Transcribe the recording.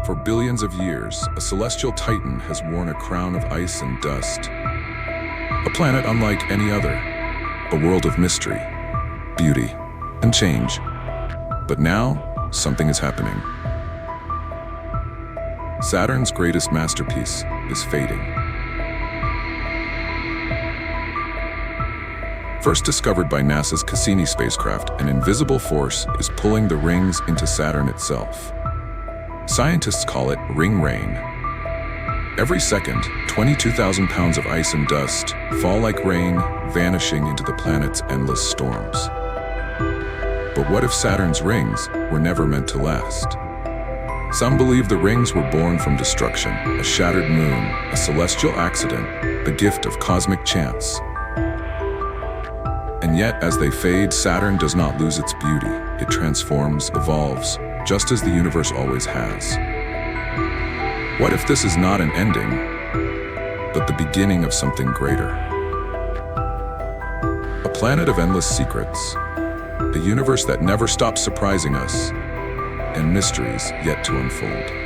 For billions of years, a celestial titan has worn a crown of ice and dust. A planet unlike any other. A world of mystery, beauty, and change. But now, something is happening. Saturn's greatest masterpiece is fading. First discovered by NASA's Cassini spacecraft, an invisible force is pulling the rings into Saturn itself. Scientists call it ring rain. Every second, 22,000 pounds of ice and dust fall like rain, vanishing into the planet's endless storms. But what if Saturn's rings were never meant to last? Some believe the rings were born from destruction, a shattered moon, a celestial accident, the gift of cosmic chance. And yet, as they fade, Saturn does not lose its beauty. It transforms, evolves, just as the universe always has. What if this is not an ending, but the beginning of something greater? A planet of endless secrets, a universe that never stops surprising us, and mysteries yet to unfold.